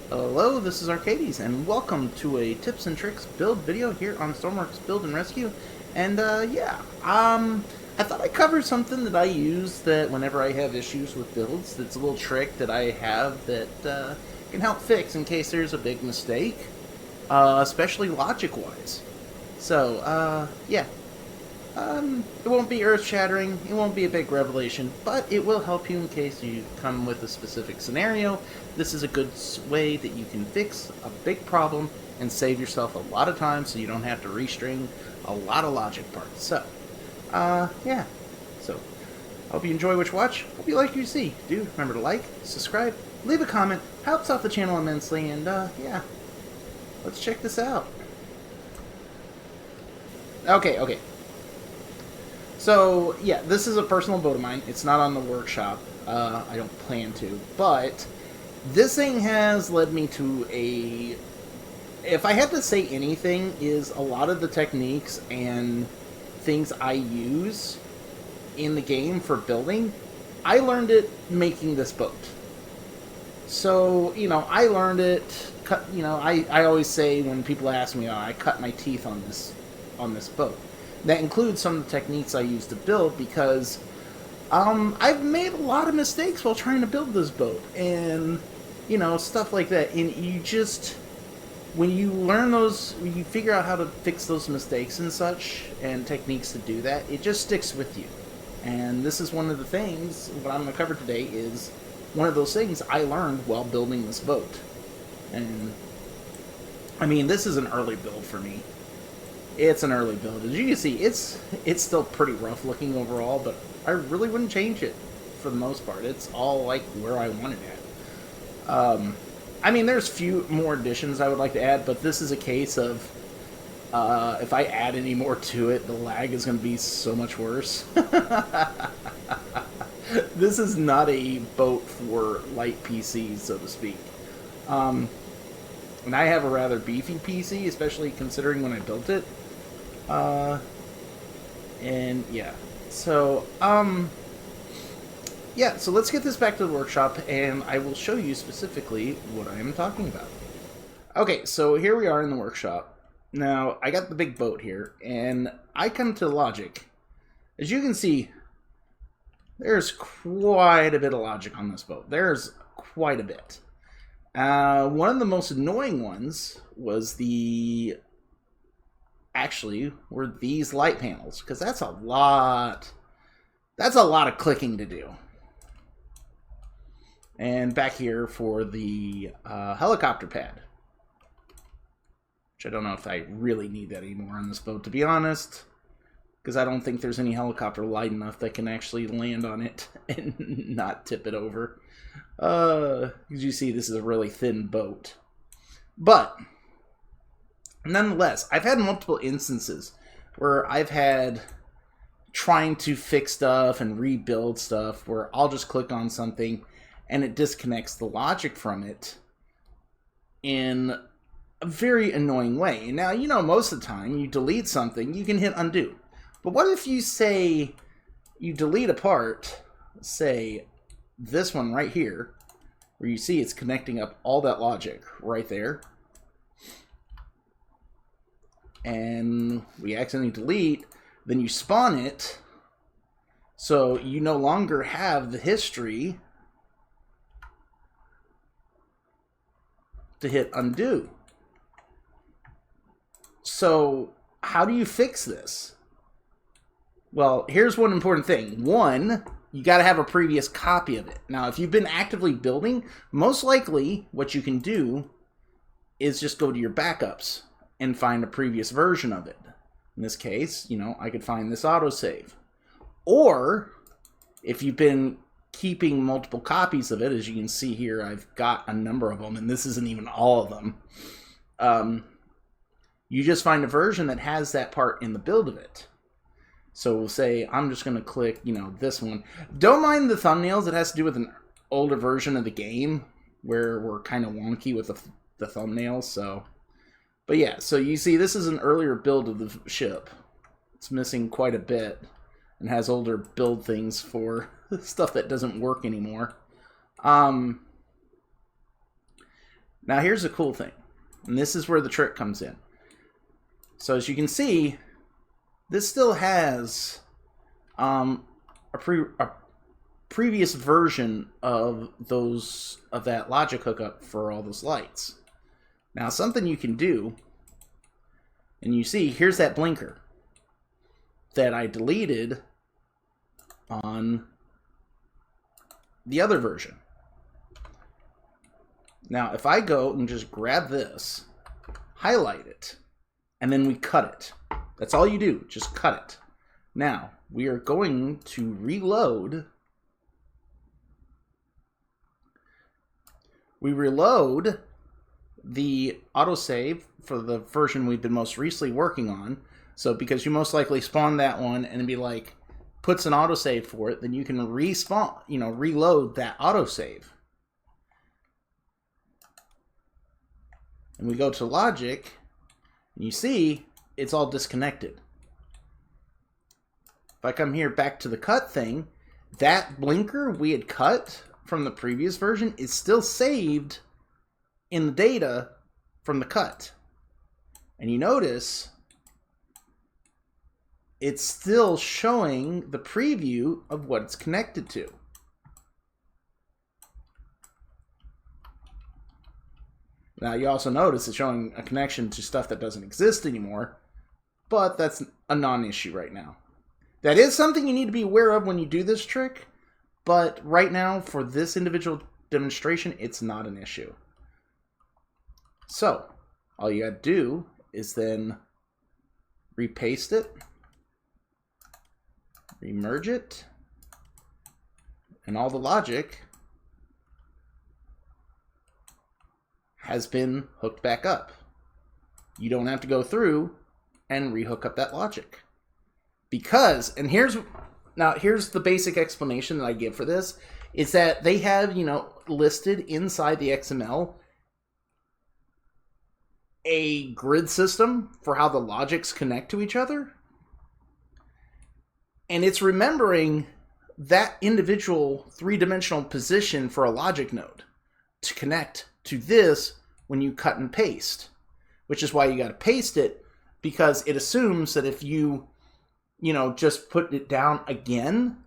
Hello, this is Arcades, and welcome to a tips and tricks build video here on Stormworks Build and Rescue. And I thought I'd cover something that I use that whenever I have issues with builds, that's a little trick that I have that can help fix in case there's a big mistake, especially logic-wise. It won't be earth-shattering, it won't be a big revelation, but it will help you in case you come with a specific scenario. This is a good way that you can fix a big problem and save yourself a lot of time so you don't have to restring a lot of logic parts. So, hope you enjoy what you watch, hope you like what you see. Do remember to like, subscribe, leave a comment, helps out the channel immensely, and let's check this out. Okay. So, yeah, this is a personal boat of mine. It's not on the workshop. I don't plan to. But this thing has led me to a... If I had to say anything, is a lot of the techniques and things I use in the game for building, I learned it making this boat. So, I learned it... I always say when people ask me, I cut my teeth on this boat. That includes some of the techniques I use to build because I've made a lot of mistakes while trying to build this boat and, stuff like that. And you just, when you learn those, when you figure out how to fix those mistakes and such and techniques to do that, it just sticks with you. And this is one of the things, what I'm going to cover today is one of those things I learned while building this boat. And, this is an early build for me. It's an early build. As you can see, it's still pretty rough looking overall, but I really wouldn't change it for the most part. It's all like where I want it at. There's few more additions I would like to add, but this is a case of if I add any more to it, the lag is going to be so much worse. This is not a boat for light PCs, so to speak. And I have a rather beefy PC, especially considering when I built it. So let's get this back to the workshop, and I will show you specifically what I am talking about. Okay, so here we are in the workshop. Now, I got the big boat here, and I come to logic. As you can see, there's quite a bit of logic on this boat. There's quite a bit. One of the most annoying ones was were these light panels, because that's a lot of clicking to do. And back here for the helicopter pad, which I don't know if I really need that anymore on this boat, to be honest, because I don't think there's any helicopter light enough that can actually land on it and not tip it over. As you see, this is a really thin boat. But nonetheless, I've had multiple instances where I've had trying to fix stuff and rebuild stuff where I'll just click on something and it disconnects the logic from it in a very annoying way. Now, most of the time you delete something, you can hit undo. But what if you say you delete a part, say this one right here, where you see it's connecting up all that logic right there, and we accidentally delete, then you spawn it, so you no longer have the history to hit undo. So how do you fix this? Well, here's one important thing. One, you got to have a previous copy of it. Now, if you've been actively building, most likely what you can do is just go to your backups and find a previous version of it. In this case, I could find this autosave. Or, if you've been keeping multiple copies of it, as you can see here, I've got a number of them, and this isn't even all of them. You just find a version that has that part in the build of it. So we'll say, I'm just going to click, this one. Don't mind the thumbnails. It has to do with an older version of the game where we're kind of wonky with the thumbnails. But yeah, so you see this is an earlier build of the ship. It's missing quite a bit and has older build things for stuff that doesn't work anymore. Now here's the cool thing, and this is where the trick comes in. So as you can see, this still has a previous version of that logic hookup for all those lights. Now something you can do, and you see here's that blinker that I deleted on the other version. Now if I go and just grab this, highlight it, and then we cut it. That's all you do, just cut it. Now we are going to reload. We reload the autosave for the version we've been most recently working on. So because you most likely spawned that one and be like, puts an autosave for it, then you can respawn, reload that autosave. And we go to logic, and you see it's all disconnected. If I come here back to the cut thing, that blinker we had cut from the previous version is still saved in the data from the cut. And you notice it's still showing the preview of what it's connected to. Now you also notice it's showing a connection to stuff that doesn't exist anymore, but that's a non-issue right now. That is something you need to be aware of when you do this trick, but right now for this individual demonstration, it's not an issue. So all you gotta do is then repaste it, remerge it, and all the logic has been hooked back up. You don't have to go through and rehook up that logic. Because, and here's the basic explanation that I give for this, is that they have, listed inside the XML a grid system for how the logics connect to each other. And it's remembering that individual three-dimensional position for a logic node to connect to this when you cut and paste. Which is why you got to paste it, because it assumes that if you, just put it down again,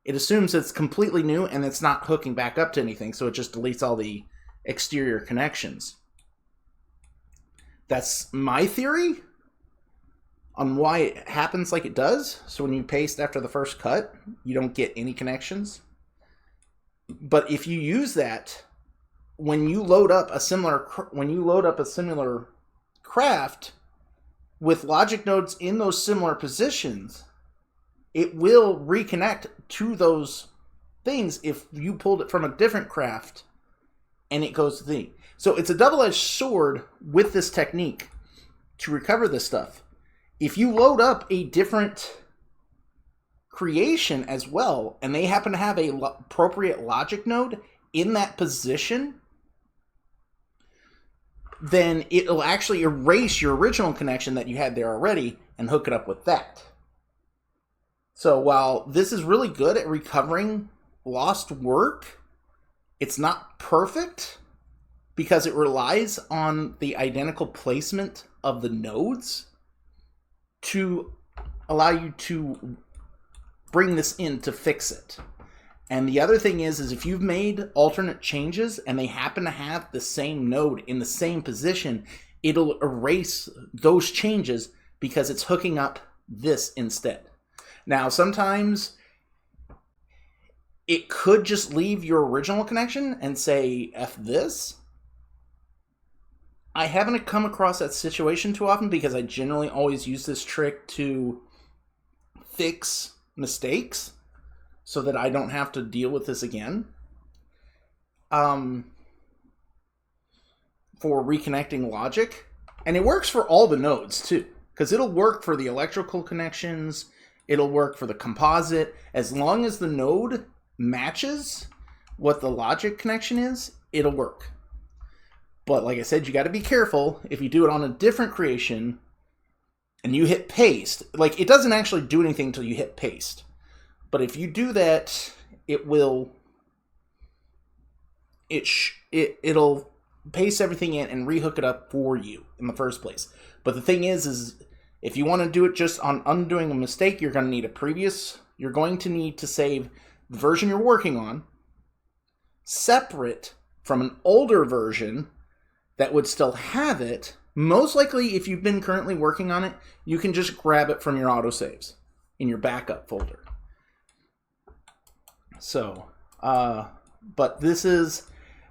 it assumes it's completely new and it's not hooking back up to anything, so it just deletes all the exterior connections. That's my theory on why it happens like it does. So when you paste after the first cut, you don't get any connections. But if you use that, when you load up a similar craft with logic nodes in those similar positions, it will reconnect to those things if you pulled it from a different craft and it goes to the. So it's a double-edged sword with this technique to recover this stuff. If you load up a different creation as well, and they happen to have a appropriate logic node in that position, then it'll actually erase your original connection that you had there already and hook it up with that. So while this is really good at recovering lost work, it's not perfect because it relies on the identical placement of the nodes to allow you to bring this in to fix it. And the other thing is if you've made alternate changes and they happen to have the same node in the same position, it'll erase those changes because it's hooking up this instead. Now, sometimes it could just leave your original connection and say, F this. I haven't come across that situation too often because I generally always use this trick to fix mistakes so that I don't have to deal with this again. For reconnecting logic. And it works for all the nodes too, because it'll work for the electrical connections, it'll work for the composite, as long as the node matches what the logic connection is, it'll work. But like I said, you got to be careful if you do it on a different creation and you hit paste. Like, it doesn't actually do anything until you hit paste. But if you do that, it will... It'll paste everything in and rehook it up for you in the first place. But the thing is if you want to do it just on undoing a mistake, you're going to need you're going to need to save the version you're working on separate from an older version that would still have it. Most likely, if you've been currently working on it, you can just grab it from your autosaves in your backup folder. So, but this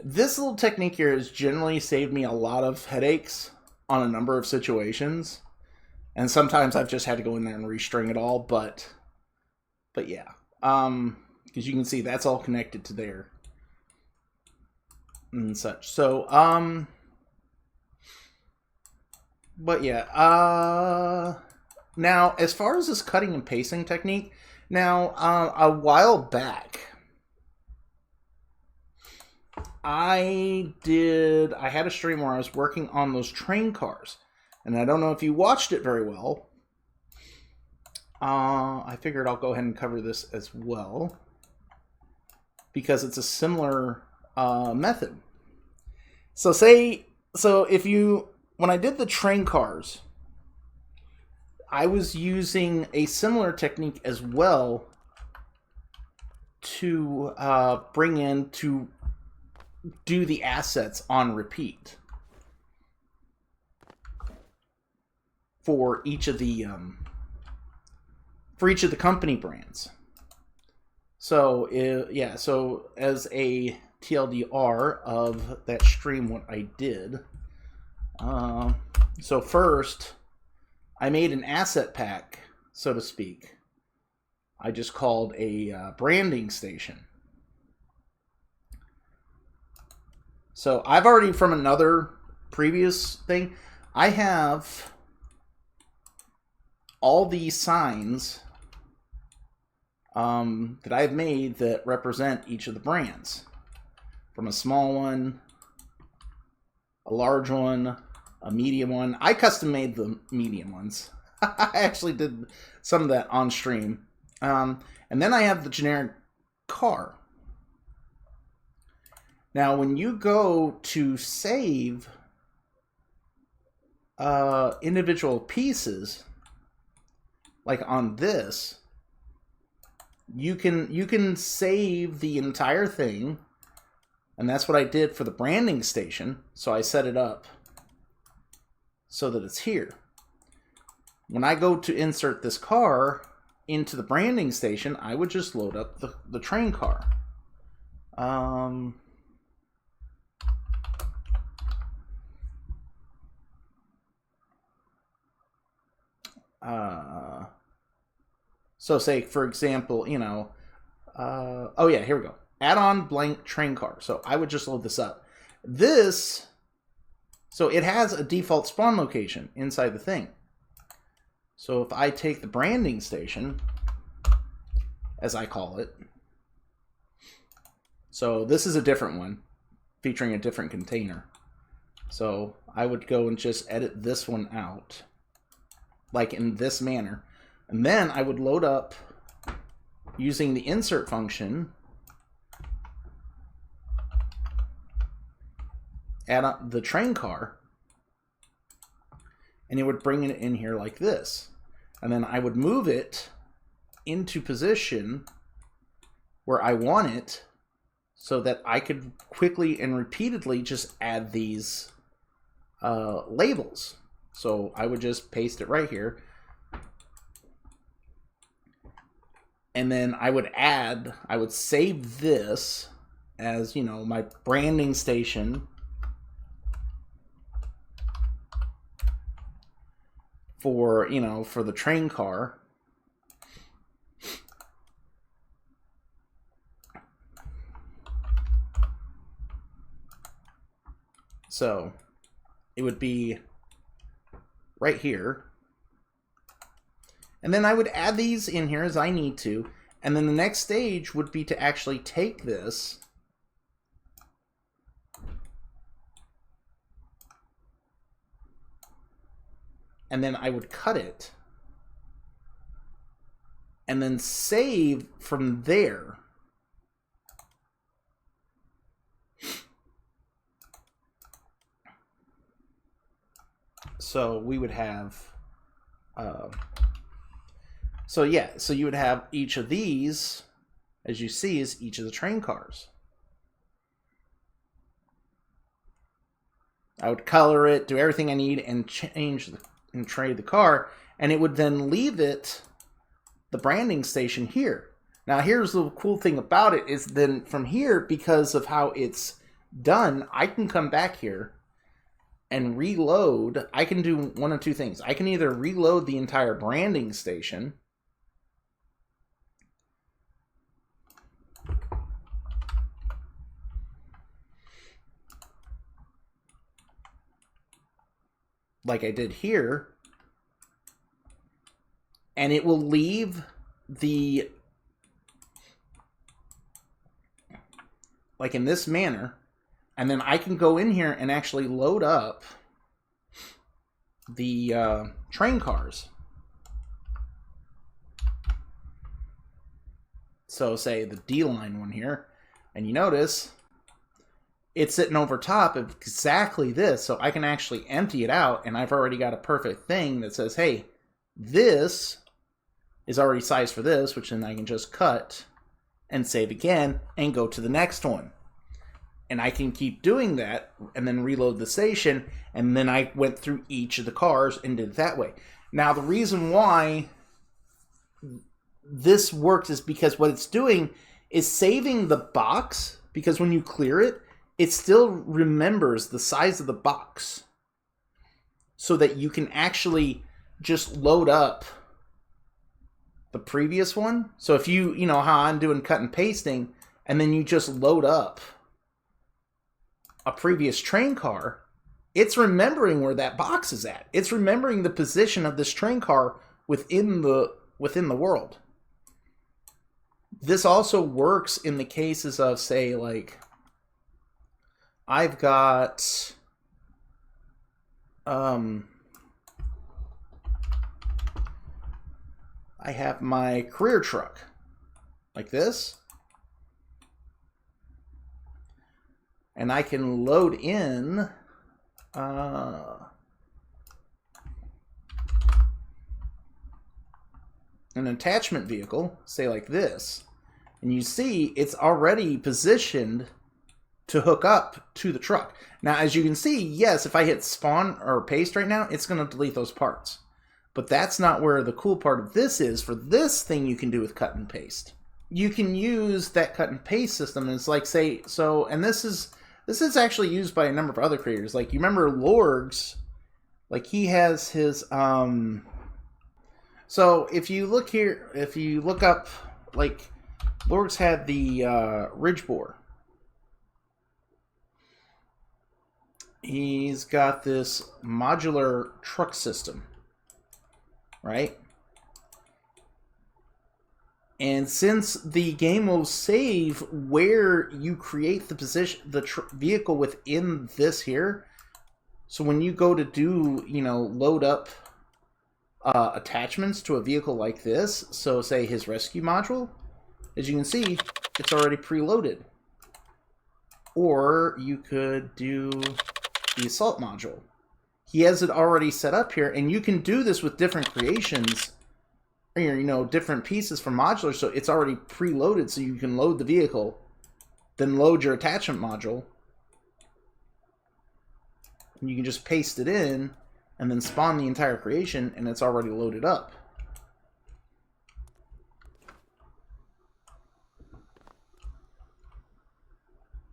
little technique here has generally saved me a lot of headaches on a number of situations. And sometimes I've just had to go in there and restring it all, but yeah. Because you can see that's all connected to there and such. So, but yeah, now as far as this cutting and pasting technique, now, a while back, I had a stream where I was working on those train cars, and I don't know if you watched it very well. I figured I'll go ahead and cover this as well, because it's a similar method. So when I did the train cars, I was using a similar technique as well to to do the assets on repeat for each of the company brands. So yeah, so as a TLDR of that stream, what I did. So first, I made an asset pack, so to speak. I just called a branding station. So I've already, from another previous thing, I have all these signs that I've made that represent each of the brands. From a small one, a large one, a medium one. I custom made the medium ones. I actually did some of that on stream. And then I have the generic car. Now, when you go to save individual pieces, like on this, you can save the entire thing, and that's what I did for the branding station. So I set it up so that it's here. When I go to insert this car into the branding station, I would just load up the train car. So say, for example, oh yeah, here we go. Add on blank train car. So I would just load this up. So it has a default spawn location inside the thing. So if I take the branding station, as I call it, so this is a different one, featuring a different container. So I would go and just edit this one out, like in this manner. And then I would load up, using the insert function, add up the train car, and it would bring it in here like this. And then I would move it into position where I want it, so that I could quickly and repeatedly just add these labels. So I would just paste it right here. And then I would save this as, my branding station for the train car. So it would be right here. And then I would add these in here as I need to. And then the next stage would be to actually take this and then I would cut it and then save from there. So we would have, so yeah, so you would have each of these, as you see, is each of the train cars. I would color it, do everything I need, and change and trade the car, and it would then leave it, the branding station here. Now here's the cool thing about it is then from here, because of how it's done, I can come back here and reload. I can do one of two things. I can either reload the entire branding station, like I did here, and it will leave the, like in this manner, and then I can go in here and actually load up the train cars. So say the D-line one here, and you notice it's sitting over top of exactly this, so I can actually empty it out, and I've already got a perfect thing that says, hey, this is already sized for this, which then I can just cut and save again and go to the next one. And I can keep doing that and then reload the station, and then I went through each of the cars and did it that way. Now, the reason why this works is because what it's doing is saving the box, because when you clear it, it still remembers the size of the box so that you can actually just load up the previous one. So if you know how I'm doing cut and pasting, and then you just load up a previous train car, it's remembering where that box is at. It's remembering the position of this train car within the world. This also works in the cases of, say, like, I've got I have my career truck like this, and I can load in an attachment vehicle, say like this, and you see it's already positioned to hook up to the truck. Now, as you can see, yes, if I hit spawn or paste right now, it's going to delete those parts. But that's not where the cool part of this is. For this thing you can do with cut and paste. You can use that cut and paste system, and it's like, say, so, and this is actually used by a number of other creators. Like, you remember Lorgs, like he has his, so if you look here, if you look up, like, Lorgs had the ridge bore. He's got this modular truck system, right? And since the game will save where you create the position, the vehicle within this here, so when you go to do, load up attachments to a vehicle like this, so say his rescue module, as you can see, it's already preloaded. Or you could do the assault module. He has it already set up here, and you can do this with different creations, or, different pieces from modular, so it's already preloaded, so you can load the vehicle, then load your attachment module, and you can just paste it in, and then spawn the entire creation, and it's already loaded up.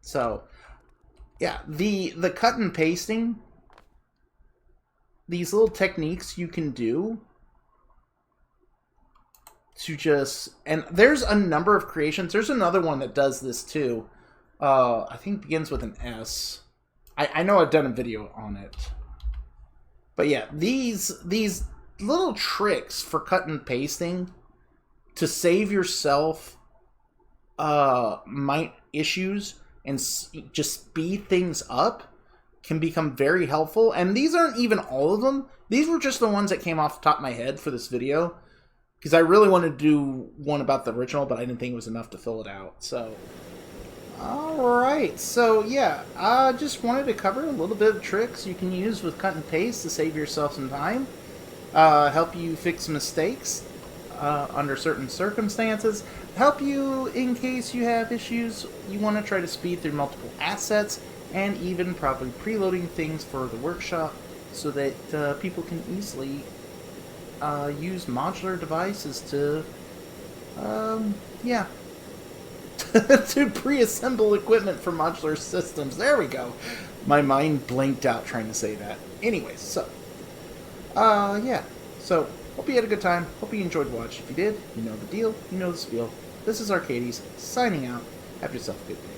So, yeah, the cut and pasting, these little techniques you can do to just, and there's a number of creations. There's another one that does this too. I think it begins with an S. I know I've done a video on it. But yeah, these little tricks for cut and pasting to save yourself issues and just speed things up can become very helpful. And these aren't even all of them. These were just the ones that came off the top of my head for this video, because I really wanted to do one about the original, but I didn't think it was enough to fill it out. So, Alright, so yeah, I just wanted to cover a little bit of tricks you can use with cut and paste to save yourself some time, help you fix mistakes under certain circumstances, help you in case you have issues you want to try to speed through multiple assets, and even probably preloading things for the workshop so that people can easily use modular devices to, yeah, to pre-assemble equipment for modular systems. There we go. My mind blanked out trying to say that. Anyways, so, yeah. So, hope you had a good time. Hope you enjoyed watching. If you did, you know the deal. You know the spiel. This is Arcades, signing out. Have yourself a good day.